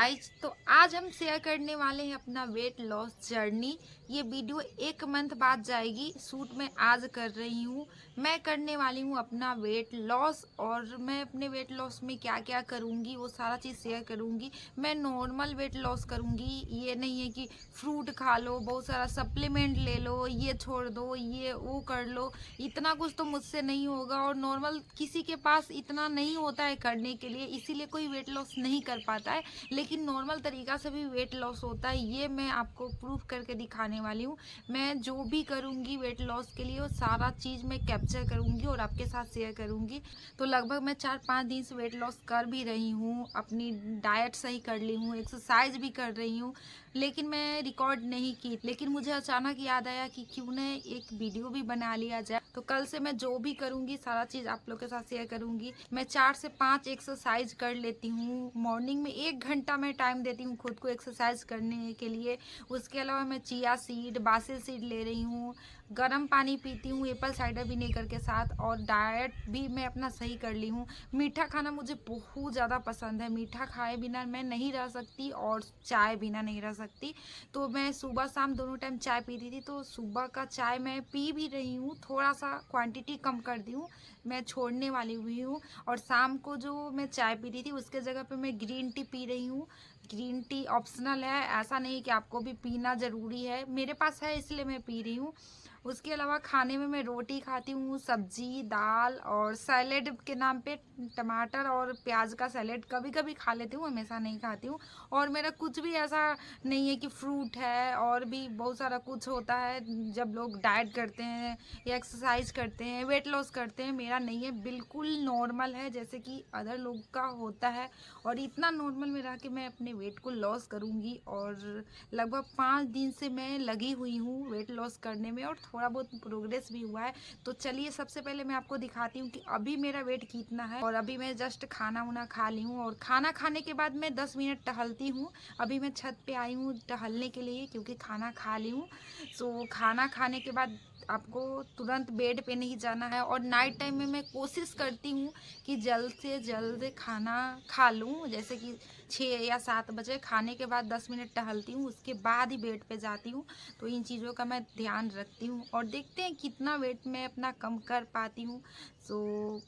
Guys, तो आज हम शेयर करने वाले हैं अपना वेट लॉस जर्नी। ये वीडियो 1 मंथ बाद जाएगी। शूट मैं आज कर रही हूँ। मैं करने वाली हूँ अपना वेट लॉस और मैं अपने वेट लॉस में क्या क्या करूँगी वो सारा चीज़ शेयर करूँगी। मैं नॉर्मल वेट लॉस करूँगी, ये नहीं है कि फ्रूट खा लो, बहुत सारा सप्लीमेंट ले लो, ये छोड़ दो, ये वो कर लो। इतना कुछ तो मुझसे नहीं होगा और नॉर्मल किसी के पास इतना नहीं होता है करने के लिए, इसीलिए कोई वेट लॉस नहीं कर पाता है। लेकिन नॉर्मल तरीका से भी वेट लॉस होता है, ये मैं आपको प्रूफ करके दिखाने वाली हूँ। मैं जो भी करूँगी वेट लॉस के लिए वो सारा चीज़ मैं कैप्चर करूँगी और आपके साथ शेयर करूँगी। तो लगभग मैं 4-5 दिन से वेट लॉस कर भी रही हूँ, अपनी डाइट सही कर ली हूँ, एक्सरसाइज भी कर रही हूँ, लेकिन मैं रिकॉर्ड नहीं की। लेकिन मुझे अचानक याद आया कि क्यों न एक वीडियो भी बना लिया जाए। तो कल से मैं जो भी करूँगी सारा चीज़ आप लोग के साथ शेयर करूँगी। मैं 4 से 5 एक्सरसाइज कर लेती हूँ। मॉर्निंग में 1 घंटा मैं टाइम देती हूँ खुद को एक्सरसाइज करने के लिए। उसके अलावा मैं चिया सीड, बासिल सीड ले रही हूँ, गर्म पानी पीती हूँ एप्पल साइडर विनेगर के साथ, और डाइट भी मैं अपना सही कर ली हूँ। मीठा खाना मुझे बहुत ज़्यादा पसंद है। मीठा खाए बिना मैं नहीं रह सकती और चाय बिना नहीं रह सकती। तो मैं सुबह शाम दोनों टाइम चाय पीती थी, तो सुबह का चाय मैं पी भी रही हूँ, थोड़ा सा क्वांटिटी कम कर दी हूँ, मैं छोड़ने वाली हुई हूँ। और शाम को जो मैं चाय पीती थी उसके जगह पे मैं ग्रीन टी पी रही हूँ। ग्रीन टी ऑप्शनल है, ऐसा नहीं कि आपको भी पीना ज़रूरी है, मेरे पास है इसलिए मैं पी रही हूँ। उसके अलावा खाने में मैं रोटी खाती हूँ, सब्जी, दाल और सैलेड के नाम पे टमाटर और प्याज का सैलेड कभी कभी खा लेती हूँ, हमेशा नहीं खाती हूँ। और मेरा कुछ भी ऐसा नहीं है कि फ्रूट है, और भी बहुत सारा कुछ होता है जब लोग डाइट करते हैं या एक्सरसाइज करते हैं, वेट लॉस करते हैं। मेरा नहीं है, बिल्कुल नॉर्मल है जैसे कि अदर लोग का होता है। और इतना नॉर्मल में रह के मैं अपने वेट को लॉस करूँगी। और लगभग 5 दिन से मैं लगी हुई हूँ वेट लॉस करने में और थोड़ा बहुत प्रोग्रेस भी हुआ है। तो चलिए सबसे पहले मैं आपको दिखाती हूँ कि अभी मेरा वेट कितना है। और अभी मैं जस्ट खाना वाना खा ली हूँ और खाना खाने के बाद मैं 10 मिनट टहलती हूँ। अभी मैं छत पे आई हूँ टहलने के लिए क्योंकि खाना खा ली हूँ। सो खाना खाने के बाद आपको तुरंत बेड पे नहीं जाना है। और नाइट टाइम में मैं कोशिश करती हूँ कि जल्द से जल्द खाना खा लूँ, जैसे कि 6 या 7 बजे। खाने के बाद 10 मिनट टहलती हूँ, उसके बाद ही बेड पे जाती हूँ। तो इन चीज़ों का मैं ध्यान रखती हूँ और देखते हैं कितना वेट मैं अपना कम कर पाती हूँ। सो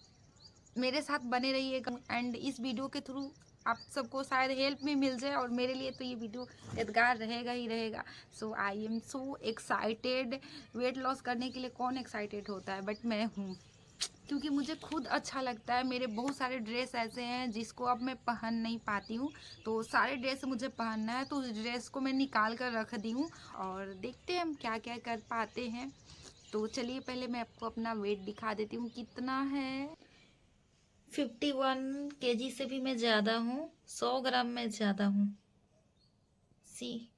मेरे साथ बने रहिएगा एंड इस वीडियो के थ्रू आप सबको शायद हेल्प भी मिल जाए, और मेरे लिए तो ये वीडियो यादगार रहेगा ही रहेगा। So I am so excited. Weight loss करने के लिए कौन एक्साइटेड होता है, बट मैं हूँ, क्योंकि मुझे खुद अच्छा लगता है। मेरे बहुत सारे ड्रेस ऐसे हैं जिसको अब मैं पहन नहीं पाती हूँ, तो सारे ड्रेस मुझे पहनना है, तो उस ड्रेस को मैं निकाल कर रख दी हूँ और देखते हैं हम क्या क्या कर पाते हैं। तो चलिए पहले मैं आपको अपना वेट दिखा देती हूँ कितना है। 51 kg से भी मैं ज़्यादा हूँ, 100 ग्राम में ज़्यादा हूँ। सी,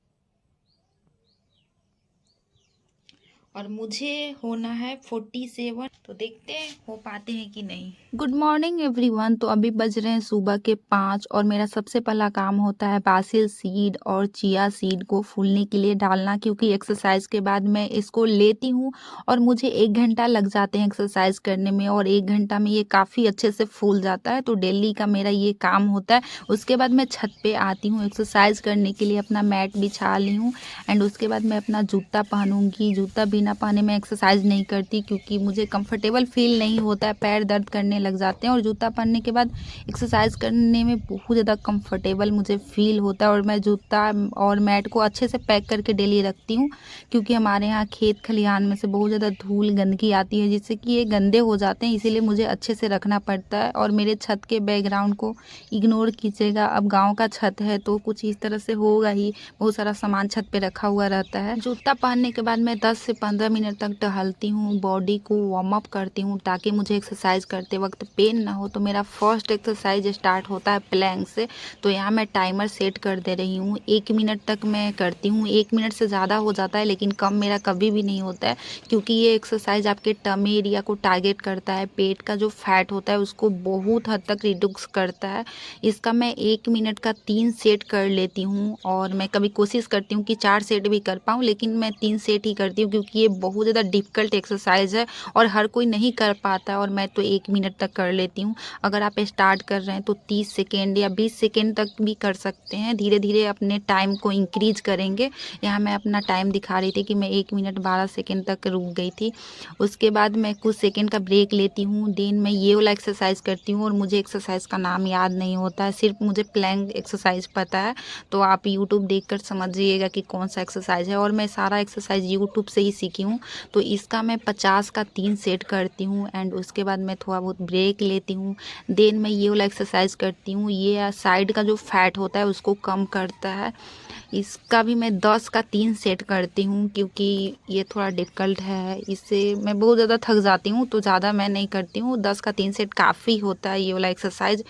और मुझे होना है 47। तो देखते हैं हो पाते हैं कि नहीं। Good morning everyone. तो अभी बज रहे हैं सुबह के 5 और मेरा सबसे पहला काम होता है बासिल सीड और चिया सीड को फूलने के लिए डालना, क्योंकि एक्सरसाइज के बाद मैं इसको लेती हूँ और मुझे 1 घंटा लग जाते हैं एक्सरसाइज करने में, और 1 घंटा में ये काफ़ी अच्छे से फूल जाता है। तो डेली का मेरा ये काम होता है। उसके बाद मैं छत पे आती हूँ एक्सरसाइज करने के लिए, अपना मैट बिछा ली हूँ एंड उसके बाद मैं अपना जूता पहनूंगी। जूता बिना पहने मैं एक्सरसाइज नहीं करती क्योंकि मुझे कंफर्टेबल फील नहीं होता है, पैर दर्द करने लग जाते हैं। और जूता पहनने के बाद एक्सरसाइज करने में बहुत ज़्यादा कंफर्टेबल मुझे फील होता है। और मैं जूता और मैट को अच्छे से पैक करके डेली रखती हूँ, क्योंकि हमारे यहाँ खेत खलिहान में से बहुत ज़्यादा धूल गंदगी आती है जिससे कि ये गंदे हो जाते हैं, इसीलिए मुझे अच्छे से रखना पड़ता है। और मेरे छत के बैकग्राउंड को इग्नोर कीजिएगा, अब गाँव का छत है तो कुछ इस तरह से होगा ही, बहुत सारा सामान छत पे रखा हुआ रहता है। जूता पहनने के बाद मैं 10 से 15 मिनट तक टहलती हूँ, बॉडी को वार्म अप करती हूँ ताकि मुझे एक्सरसाइज करते वक्त पेन ना हो। तो मेरा फर्स्ट एक्सरसाइज स्टार्ट होता है प्लैंक से। तो यहाँ मैं टाइमर सेट कर दे रही हूँ, 1 मिनट तक मैं करती हूँ। 1 मिनट से ज़्यादा हो जाता है लेकिन कम मेरा कभी भी नहीं होता है, क्योंकि ये एक्सरसाइज आपके टमी एरिया को टारगेट करता है। पेट का जो फैट होता है उसको बहुत हद तक रिड्यूस करता है। इसका मैं 1 मिनट का 3 सेट कर लेती हूँ, और मैं कभी कोशिश करती हूँ कि 4 सेट भी कर पाऊँ, लेकिन मैं 3 सेट ही करती हूँ क्योंकि ये बहुत ज़्यादा डिफ़िकल्ट एक्सरसाइज़ है और हर कोई नहीं कर पाता है, और मैं तो 1 मिनट तक कर लेती हूँ। अगर आप स्टार्ट कर रहे हैं तो 30 सेकेंड या 20 सेकेंड तक भी कर सकते हैं। धीरे धीरे अपने टाइम को इंक्रीज़ करेंगे। यहाँ मैं अपना टाइम दिखा रही थी कि मैं 1 मिनट 12 सेकेंड तक रुक गई थी। उसके बाद मैं कुछ सेकेंड का ब्रेक लेती हूँ। देन मैं ये वाला एक्सरसाइज़ करती हूँ, और मुझे एक्सरसाइज़ का नाम याद नहीं होता है, सिर्फ मुझे प्लैंक एक्सरसाइज़ पता है। तो आप यूट्यूब देखकर समझिएगा कि कौन सा एक्सरसाइज़ है, और मैं सारा एक्सरसाइज़ यूट्यूब से ही सीखी हूँ। तो इसका मैं 50 का 3 सेट करती हूँ, एंड उसके बाद मैं थोड़ा बहुत ब्रेक लेती हूँ। देन मैं ये वाला एक्सरसाइज़ करती हूँ। ये साइड का जो फैट होता है उसको कम करता है। इसका भी मैं 10 का 3 सेट करती हूँ, क्योंकि ये थोड़ा डिफ़िकल्ट है। इससे मैं बहुत ज़्यादा थक जाती हूँ, तो ज़्यादा मैं नहीं करती हूँ। 10 का 3 सेट काफ़ी होता है ये वाला एक्सरसाइज़।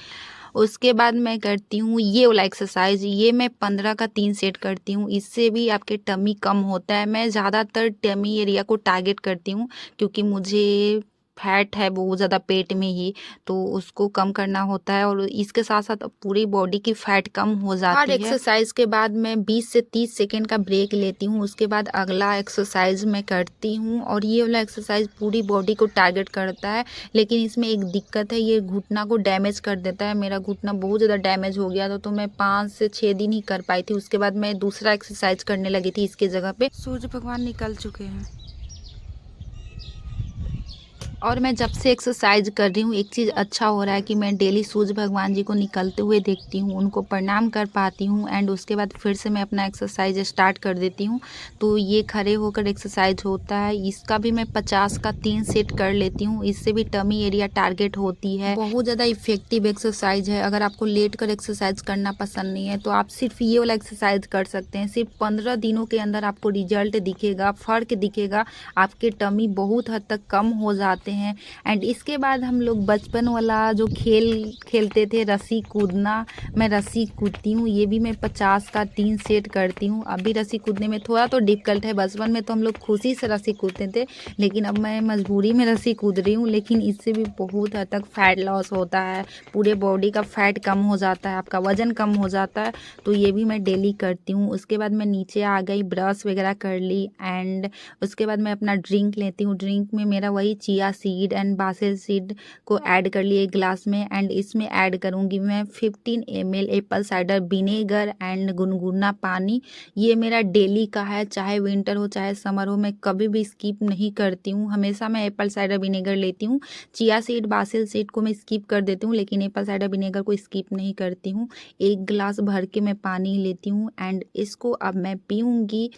उसके बाद मैं करती हूँ ये वाला एक्सरसाइज़। ये मैं 15 का 3 सेट करती हूँ। इससे भी आपके टमी कम होता है। मैं ज़्यादातर टमी एरिया को टारगेट करती हूँ, क्योंकि मुझे फैट है बहुत ज़्यादा पेट में ही, तो उसको कम करना होता है, और इसके साथ-साथ पूरी बॉडी की फैट कम हो हर जाती है। एक्सरसाइज़ के बाद मैं 20 से 30 सेकंड का ब्रेक लेती हूँ। उसके बाद अगला एक्सरसाइज़ मैं करती हूँ, और ये वाला एक्सरसाइज़ पूरी बॉडी को टारगेट करता है। लेकिन इसमें एक दिक्कत है, ये घुटना को डैमेज कर देता है। मेरा घुटना बहुत ज़्यादा डैमेज हो गया था, तो मैं 5 से 6 दिन ही कर पाई थी। उसके बाद मैं दूसरा एक्सरसाइज़ करने लगी थी इसकी जगह पे। सूर्य भगवान निकल चुके हैं। और मैं जब से एक्सरसाइज कर रही हूँ, एक चीज़ अच्छा हो रहा है कि मैं डेली सूर्य भगवान जी को निकलते हुए देखती हूँ, उनको प्रणाम कर पाती हूँ, एंड उसके बाद फिर से मैं अपना एक्सरसाइज स्टार्ट कर देती हूँ। तो ये खड़े होकर एक्सरसाइज होता है। इसका भी मैं 50 का 3 सेट कर लेती हूँ। इससे भी टमी एरिया टारगेट होती है। बहुत ज़्यादा इफेक्टिव एक्सरसाइज है। अगर आपको लेट कर एक्सरसाइज करना पसंद नहीं है, तो आप सिर्फ ये वाला एक्सरसाइज कर सकते हैं। सिर्फ 15 दिनों के अंदर आपको रिजल्ट दिखेगा, फ़र्क दिखेगा। आपके टमी बहुत हद तक कम हो जाते हैं। एंड इसके बाद हम लोग बचपन वाला जो खेल खेलते थे, रस्सी कूदना, मैं रस्सी कूदती हूँ। ये भी मैं 50 का 3 सेट करती हूँ। अभी रस्सी कूदने में थोड़ा तो डिफ़िकल्ट है। बचपन में तो हम लोग खुशी से रस्सी कूदते थे, लेकिन अब मैं मजबूरी में रस्सी कूद रही हूँ। लेकिन इससे भी बहुत हद तक फैट लॉस होता है, पूरे बॉडी का फैट कम हो जाता है, आपका वज़न कम हो जाता है। तो ये भी मैं डेली करती हूँ। उसके बाद मैं नीचे आ गई, ब्रश वगैरह कर ली, एंड उसके बाद मैं अपना ड्रिंक लेती हूँ। ड्रिंक में मेरा वही chia seed and basal seed को ऐड कर लिए एक ग्लास में, एंड इसमें ऐड करूँगी मैं 15 ml Apple cider vinegar and गुनगुना पानी। ये मेरा डेली का है, चाहे विंटर हो चाहे समर हो, मैं कभी भी स्किप नहीं करती हूँ। हमेशा मैं एप्पल साइडर विनेगर लेती हूँ। चिया सीड बासल सीड को मैं स्किप कर देती हूँ, लेकिन एप्पल साइडर विनेगर को स्किप नहीं करती हूँ। एक गिलास भर के मैं पानी लेती हूँ, एंड इसको अब मैं पीऊँगी,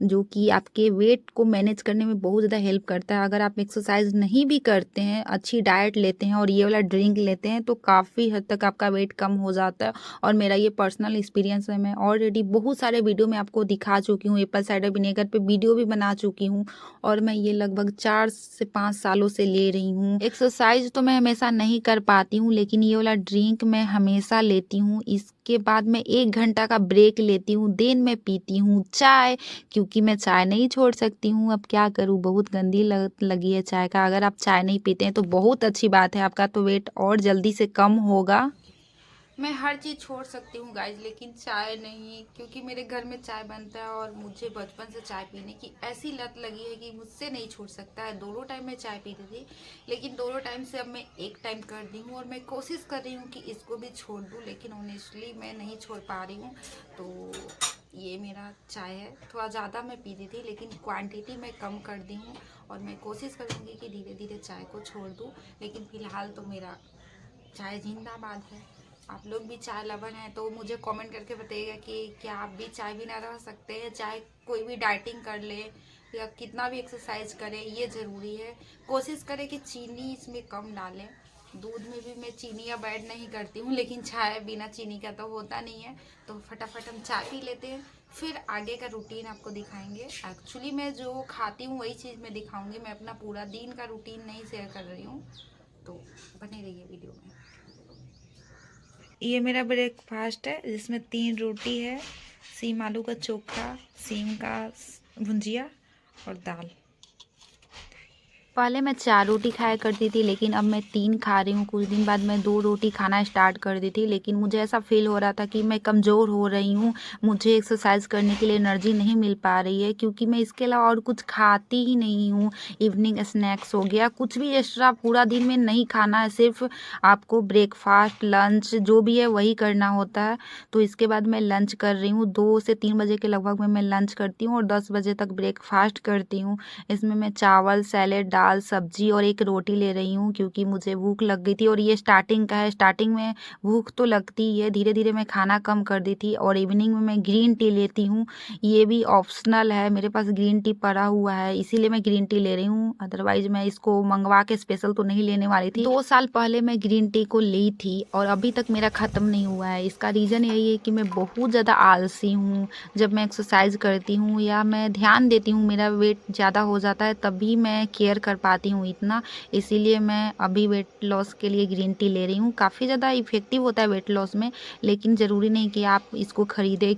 जो कि आपके वेट को मैनेज करने में बहुत ज़्यादा हेल्प करता है। अगर आप एक्सरसाइज नहीं भी करते हैं, अच्छी डाइट लेते हैं और ये वाला ड्रिंक लेते हैं, तो काफ़ी हद तक आपका वेट कम हो जाता है। और मेरा ये पर्सनल एक्सपीरियंस है। मैं ऑलरेडी बहुत सारे वीडियो में आपको दिखा चुकी हूँ, एप्पल साइडर विनेगर पे वीडियो भी बना चुकी हूँ, और मैं ये लगभग 4 से 5 सालों से ले रही हूँ। एक्सरसाइज तो मैं हमेशा नहीं कर पाती हूँ, लेकिन ये वाला ड्रिंक मैं हमेशा लेती हूँ। इसके बाद मैं 1 घंटा का ब्रेक लेती हूँ। देन मैं पीती हूँ चाय, क्योंकि मैं चाय नहीं छोड़ सकती हूँ। अब क्या करूँ, बहुत गंदी लत लगी है चाय का। अगर आप चाय नहीं पीते हैं तो बहुत अच्छी बात है, आपका तो वेट और जल्दी से कम होगा। मैं हर चीज़ छोड़ सकती हूँ गाइज, लेकिन चाय नहीं, क्योंकि मेरे घर में चाय बनता है और मुझे बचपन से चाय पीने की ऐसी लत लगी है कि मुझसे नहीं छूट सकता है। दोनों टाइम मैं चाय पीती थी, लेकिन दोनों टाइम से अब मैं एक टाइम कर दी हूँ, और मैं कोशिश कर रही हूँ कि इसको भी छोड़ दूँ, लेकिन ऑनेस्टली मैं नहीं छोड़ पा रही हूँ। तो ये मेरा चाय है। थोड़ा ज़्यादा मैं पीती थी, लेकिन क्वांटिटी मैं कम कर दी हूँ, और मैं कोशिश करूँगी कि धीरे धीरे चाय को छोड़ दूँ। लेकिन फ़िलहाल तो मेरा चाय जिंदाबाद है। आप लोग भी चाय लवर हैं तो मुझे कमेंट करके बताइएगा कि क्या आप भी चाय बिना रह सकते हैं, चाहे कोई भी डाइटिंग कर ले या कितना भी एक्सरसाइज करे, ये ज़रूरी है। कोशिश करें कि चीनी इसमें कम डालें। दूध में भी मैं चीनी अब ऐड नहीं करती हूँ, लेकिन चाय बिना चीनी का तो होता नहीं है। तो फटाफट हम चाय पी लेते हैं, फिर आगे का रूटीन आपको दिखाएंगे। एक्चुअली मैं जो खाती हूँ वही चीज़ मैं दिखाऊंगी, मैं अपना पूरा दिन का रूटीन नहीं शेयर कर रही हूँ, तो बने रहिए वीडियो में। ये मेरा ब्रेकफास्ट है, जिसमें 3 रोटी है, सीम आलू का चोखा, सीम का भुंजिया और दाल। पहले मैं 4 रोटी खाया करती थी, लेकिन अब मैं 3 खा रही हूँ। कुछ दिन बाद मैं 2 रोटी खाना स्टार्ट कर दी थी, लेकिन मुझे ऐसा फ़ील हो रहा था कि मैं कमज़ोर हो रही हूँ। मुझे एक्सरसाइज़ करने के लिए एनर्जी नहीं मिल पा रही है, क्योंकि मैं इसके अलावा और कुछ खाती ही नहीं हूँ। इवनिंग स्नैक्स हो गया, कुछ भी एक्स्ट्रा पूरा दिन में नहीं खाना है, सिर्फ़ आपको ब्रेकफ़ास्ट, लंच जो भी है वही करना होता है। तो इसके बाद मैं लंच कर रही हूँ। 2 से 3 बजे के लगभग में मैं लंच करती हूँ और 10 बजे तक ब्रेकफ़ास्ट करती हूँ। इसमें मैं चावल, सैलेड, दाल, सब्जी और 1 रोटी ले रही हूँ, क्योंकि मुझे भूख लग गई थी और ये स्टार्टिंग का है। स्टार्टिंग में भूख तो लगती ही है, धीरे-धीरे मैं खाना कम कर दी थी और इवनिंग में मैं ग्रीन टी लेती हूँ। ये भी ऑप्शनल है, मेरे पास ग्रीन टी पड़ा हुआ है, इसीलिए मैं ग्रीन टी ले रही हूँ, अदरवाइज़ मैं इसको मँगवा के स्पेशल तो नहीं लेने वाली थी। 2 साल पहले मैं ग्रीन टी को ली थी और अभी तक मेरा ख़त्म नहीं हुआ है। इसका रीज़न यही है कि मैं बहुत ज़्यादा आलसी हूँ। जब मैं एक्सरसाइज़ करती हूँ या मैं ध्यान देती हूँ, मेरा वेट ज़्यादा हो जाता है, तभी मैं केयर कर पाती हूँ इतना। इसीलिए मैं अभी वेट लॉस के लिए ग्रीन टी ले रही हूँ। काफ़ी ज़्यादा इफ़ेक्टिव होता है वेट लॉस में, लेकिन ज़रूरी नहीं कि आप इसको खरीदें।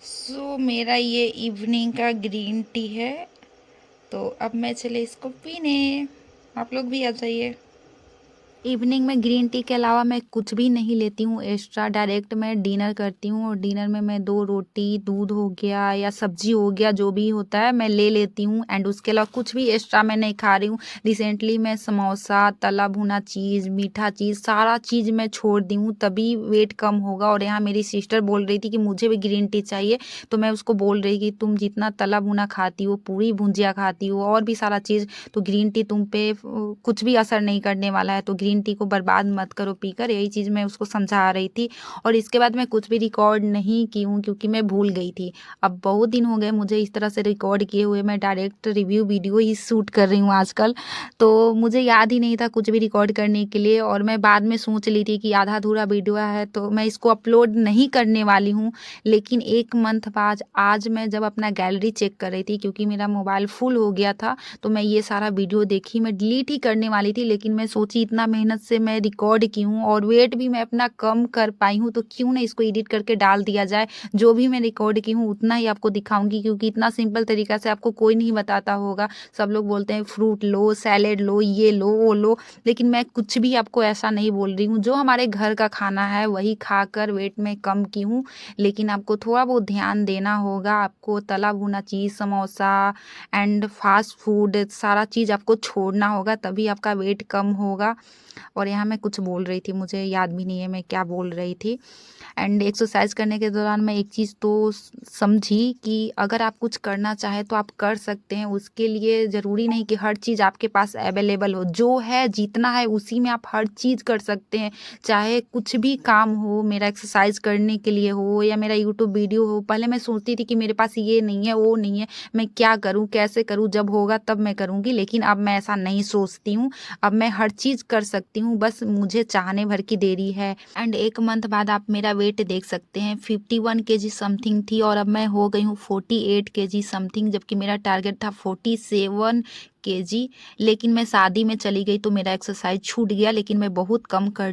सो मेरा ये इवनिंग का ग्रीन टी है, तो अब मैं चले इसको पीने। आप लोग भी आ जाइए। इवनिंग में ग्रीन टी के अलावा मैं कुछ भी नहीं लेती हूँ एक्स्ट्रा, डायरेक्ट मैं डिनर करती हूँ और डिनर में मैं 2 रोटी, दूध हो गया या सब्जी हो गया, जो भी होता है मैं ले लेती हूँ एंड उसके अलावा कुछ भी एक्स्ट्रा मैं नहीं खा रही हूँ। रिसेंटली मैं समोसा, तला भुना चीज़, मीठा चीज़, सारा चीज़ मैं छोड़ दी हूँ, तभी वेट कम होगा। और यहाँ मेरी सिस्टर बोल रही थी कि मुझे भी ग्रीन टी चाहिए, तो मैं उसको बोल रही कि तुम जितना तला भुना खाती हो, पूरी भुजिया खाती हो और भी सारा चीज़, तो ग्रीन टी तुम पे कुछ भी असर नहीं करने वाला है, तो ग्रीन टी को बर्बाद मत करो पीकर, यही चीज़ मैं उसको समझा रही थी। और इसके बाद मैं कुछ भी रिकॉर्ड नहीं की हूँ, क्योंकि मैं भूल गई थी। अब बहुत दिन हो गए मुझे इस तरह से रिकॉर्ड किए हुए, मैं डायरेक्ट रिव्यू वीडियो ही शूट कर रही हूँ आजकल, तो मुझे याद ही नहीं था कुछ भी रिकॉर्ड करने के लिए। और मैं बाद में सोच ली थी कि आधा अधूरा वीडियो है, तो मैं इसको अपलोड नहीं करने वाली हूँ। लेकिन 1 मंथ बाद आज मैं जब अपना गैलरी चेक कर रही थी, क्योंकि मेरा मोबाइल फुल हो गया था, तो मैं ये सारा वीडियो देखी। मैं डिलीट ही करने वाली थी, लेकिन मैं सोची इतना मेहनत से मैं रिकॉर्ड की हूँ और वेट भी मैं अपना कम कर पाई हूँ, तो क्यों ना इसको एडिट करके डाल दिया जाए। जो भी मैं रिकॉर्ड की हूँ उतना ही आपको दिखाऊंगी, क्योंकि इतना सिंपल तरीका से आपको कोई नहीं बताता होगा। सब लोग बोलते हैं फ्रूट लो, सैलेड लो, ये लो, वो लो, लेकिन मैं कुछ भी आपको ऐसा नहीं बोल रही हूँ। जो हमारे घर का खाना है वही खाकर वेट में कम की हूँ, लेकिन आपको थोड़ा बहुत ध्यान देना होगा। आपको तला भुना चीज़, समोसा एंड फास्ट फूड, सारा चीज़ आपको छोड़ना होगा, तभी आपका वेट कम होगा। और यहाँ मैं कुछ बोल रही थी, मुझे याद भी नहीं है मैं क्या बोल रही थी। एंड एक्सरसाइज करने के दौरान मैं एक चीज़ तो समझी कि अगर आप कुछ करना चाहें तो आप कर सकते हैं। उसके लिए ज़रूरी नहीं कि हर चीज़ आपके पास अवेलेबल हो। जो है, जितना है उसी में आप हर चीज़ कर सकते हैं। चाहे कुछ भी काम हो, मेरा एक्सरसाइज करने के लिए हो या मेरा यूट्यूब वीडियो हो। पहले मैं सोचती थी कि मेरे पास ये नहीं है, वो नहीं है, मैं क्या करूँ, कैसे करूँ, जब होगा तब मैं करूँगी। लेकिन अब मैं ऐसा नहीं सोचती हूँ। अब मैं हर चीज़ कर सकती हूँ, बस मुझे चाहने भर की देरी है। एंड 1 मंथ बाद आप मेरा वेट देख सकते हैं, 51 केजी समथिंग थी और अब मैं हो गई हूँ 48 केजी समथिंग, जबकि मेरा टारगेट था 47 केजी। लेकिन मैं शादी में चली गई तो मेरा एक्सरसाइज छूट गया, लेकिन मैं बहुत कम कर